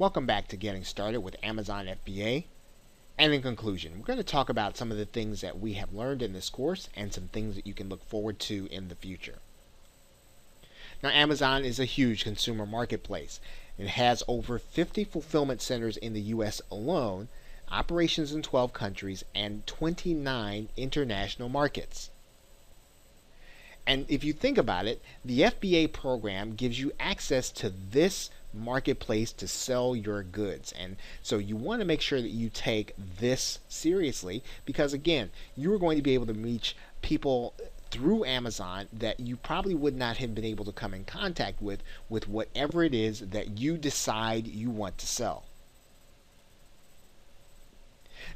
Welcome back to Getting Started with Amazon FBA. And in conclusion, we're going to talk about some of the things that we have learned in this course and some things that you can look forward to in the future. Now, Amazon is a huge consumer marketplace. It has over 50 fulfillment centers in the U.S. alone, operations in 12 countries, and 29 international markets. And if you think about it, the FBA program gives you access to this marketplace to sell your goods. And so you want to make sure that you take this seriously because, again, you are going to be able to reach people through Amazon that you probably would not have been able to come in contact with whatever it is that you decide you want to sell.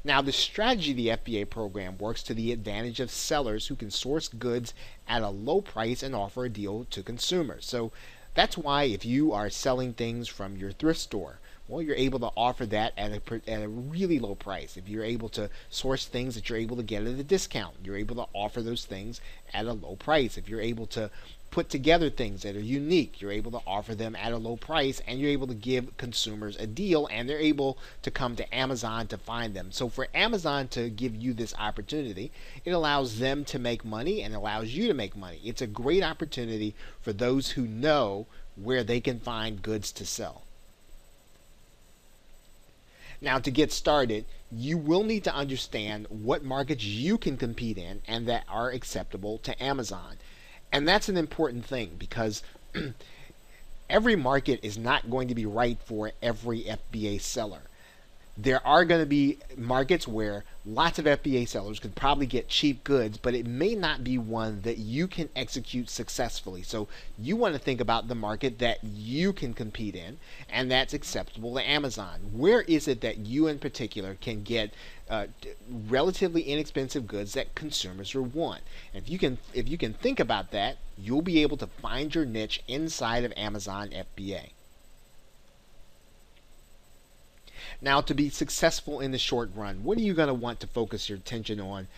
Now, the strategy of the FBA program works to the advantage of sellers who can source goods at a low price and offer a deal to consumers. So that's why if you are selling things from your thrift store, well, you're able to offer that at a really low price. If you're able to source things that you're able to get at a discount, you're able to offer those things at a low price. If you're able to put together things that are unique, you're able to offer them at a low price, and you're able to give consumers a deal, and they're able to come to Amazon to find them. So for Amazon to give you this opportunity, it allows them to make money and allows you to make money. It's a great opportunity for those who know where they can find goods to sell. Now, to get started, you will need to understand what markets you can compete in and that are acceptable to Amazon. And that's an important thing because every market is not going to be right for every FBA seller. There are going to be markets where lots of FBA sellers could probably get cheap goods, but it may not be one that you can execute successfully. So you want to think about the market that you can compete in and that's acceptable to Amazon. Where is it that you in particular can get relatively inexpensive goods that consumers will want? And if you can think about that, you'll be able to find your niche inside of Amazon FBA. Now, to be successful in the short run, what are you going to want to focus your attention on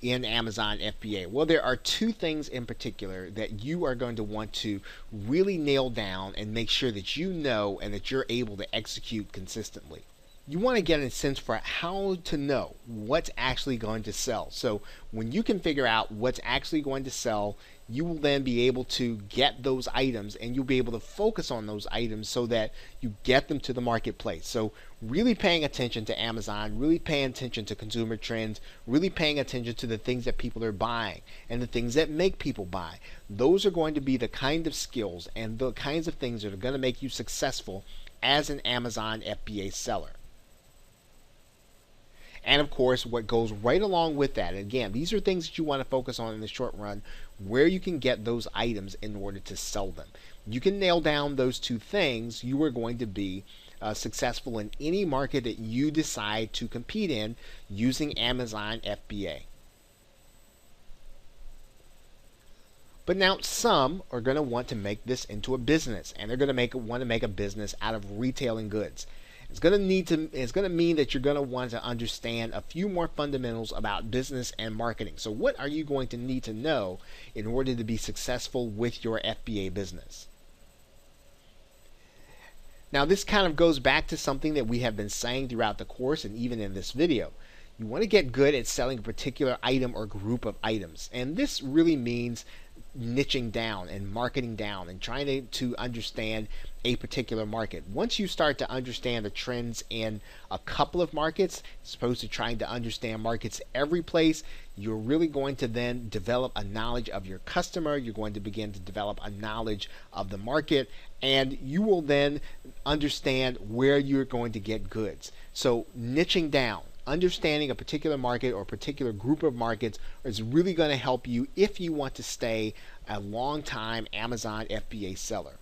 in Amazon FBA? Well, there are two things in particular that you are going to want to really nail down and make sure that you know and that you're able to execute consistently. You want to get a sense for how to know what's actually going to sell. So when you can figure out what's actually going to sell, you will then be able to get those items and you'll be able to focus on those items so that you get them to the marketplace. So really paying attention to Amazon, really paying attention to consumer trends, really paying attention to the things that people are buying and the things that make people buy. Those are going to be the kind of skills and the kinds of things that are going to make you successful as an Amazon FBA seller. And of course, what goes right along with that, and again, these are things that you want to focus on in the short run, where you can get those items in order to sell them. You can nail down those two things, you are going to be successful in any market that you decide to compete in using Amazon FBA. But now some are going to want to make this into a business, and they're going to want to make a business out of retailing goods. It's going to mean that you're going to want to understand a few more fundamentals about business and marketing. So what are you going to need to know in order to be successful with your FBA business? Now, this kind of goes back to something that we have been saying throughout the course and even in this video. You want to get good at selling a particular item or group of items. And this really means niching down and marketing down and trying to understand a particular market. Once you start to understand the trends in a couple of markets, as opposed to trying to understand markets every place, you're really going to then develop a knowledge of your customer. You're going to begin to develop a knowledge of the market, and you will then understand where you're going to get goods. So niching down, understanding a particular market or a particular group of markets is really going to help you if you want to stay a long-time Amazon FBA seller.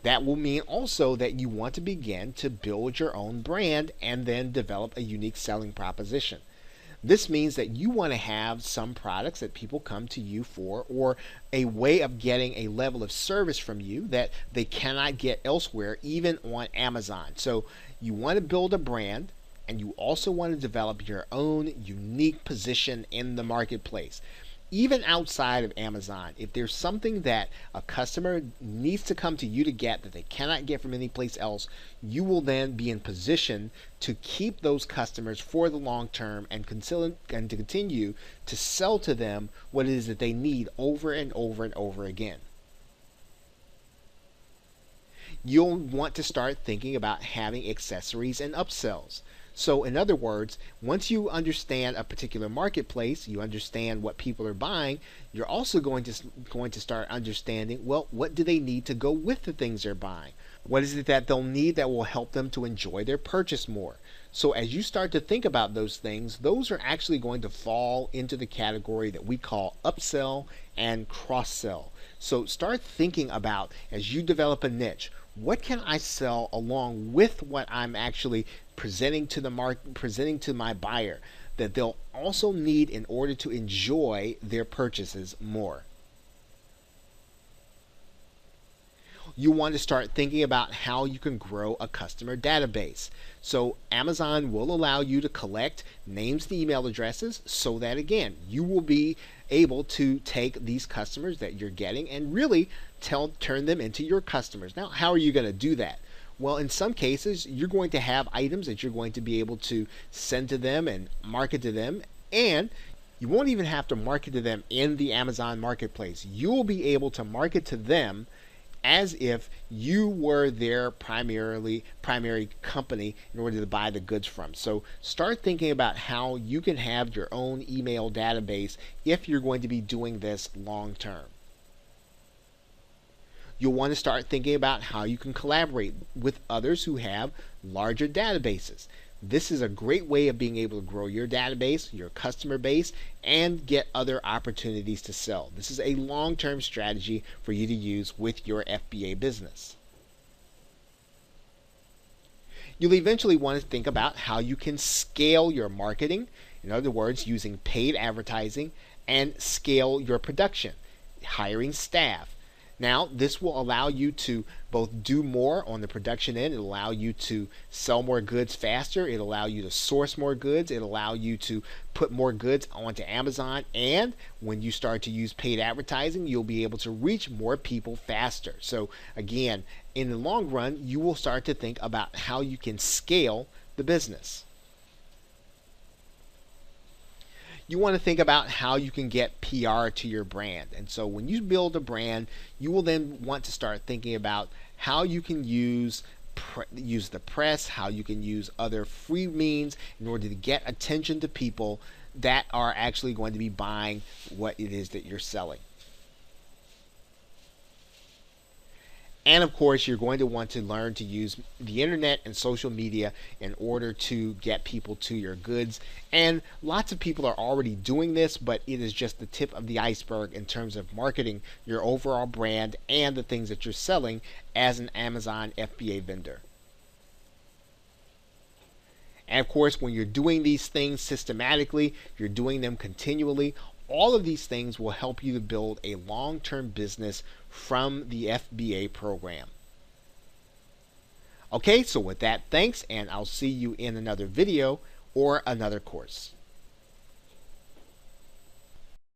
That will mean also that you want to begin to build your own brand and then develop a unique selling proposition. This means that you want to have some products that people come to you for, or a way of getting a level of service from you that they cannot get elsewhere, even on Amazon. So you want to build a brand, and you also want to develop your own unique position in the marketplace. Even outside of Amazon, if there's something that a customer needs to come to you to get that they cannot get from any place else, you will then be in position to keep those customers for the long term and to continue to sell to them what it is that they need over and over and over again. You'll want to start thinking about having accessories and upsells. So in other words, once you understand a particular marketplace, you understand what people are buying, you're also going to start understanding, well, what do they need to go with the things they're buying? What is it that they'll need that will help them to enjoy their purchase more? So as you start to think about those things, those are actually going to fall into the category that we call upsell and cross-sell. So start thinking about, as you develop a niche, what can I sell along with what I'm actually presenting to the market, presenting to my buyer, that they'll also need in order to enjoy their purchases more. You want to start thinking about how you can grow a customer database. So Amazon will allow you to collect names and email addresses so that, again, you will be able to take these customers that you're getting and really turn them into your customers. Now, how are you going to do that? Well, in some cases, you're going to have items that you're going to be able to send to them and market to them, and you won't even have to market to them in the Amazon marketplace. You'll be able to market to them as if you were their primary company in order to buy the goods from. So start thinking about how you can have your own email database if you're going to be doing this long term. You'll want to start thinking about how you can collaborate with others who have larger databases. This is a great way of being able to grow your database, your customer base, and get other opportunities to sell. This is a long-term strategy for you to use with your FBA business. You'll eventually want to think about how you can scale your marketing, in other words, using paid advertising, and scale your production, hiring staff. Now, this will allow you to both do more on the production end. It'll allow you to sell more goods faster. It'll allow you to source more goods. It'll allow you to put more goods onto Amazon. And when you start to use paid advertising, you'll be able to reach more people faster. So again, in the long run, you will start to think about how you can scale the business. You want to think about how you can get PR to your brand. And so when you build a brand, you will then want to start thinking about how you can use the press, how you can use other free means in order to get attention to people that are actually going to be buying what it is that you're selling. And of course, you're going to want to learn to use the internet and social media in order to get people to your goods. And lots of people are already doing this, but it is just the tip of the iceberg in terms of marketing your overall brand and the things that you're selling as an Amazon FBA vendor. And of course, when you're doing these things systematically, you're doing them continually, all of these things will help you to build a long-term business from the FBA program. Okay, so with that, thanks, and I'll see you in another video or another course.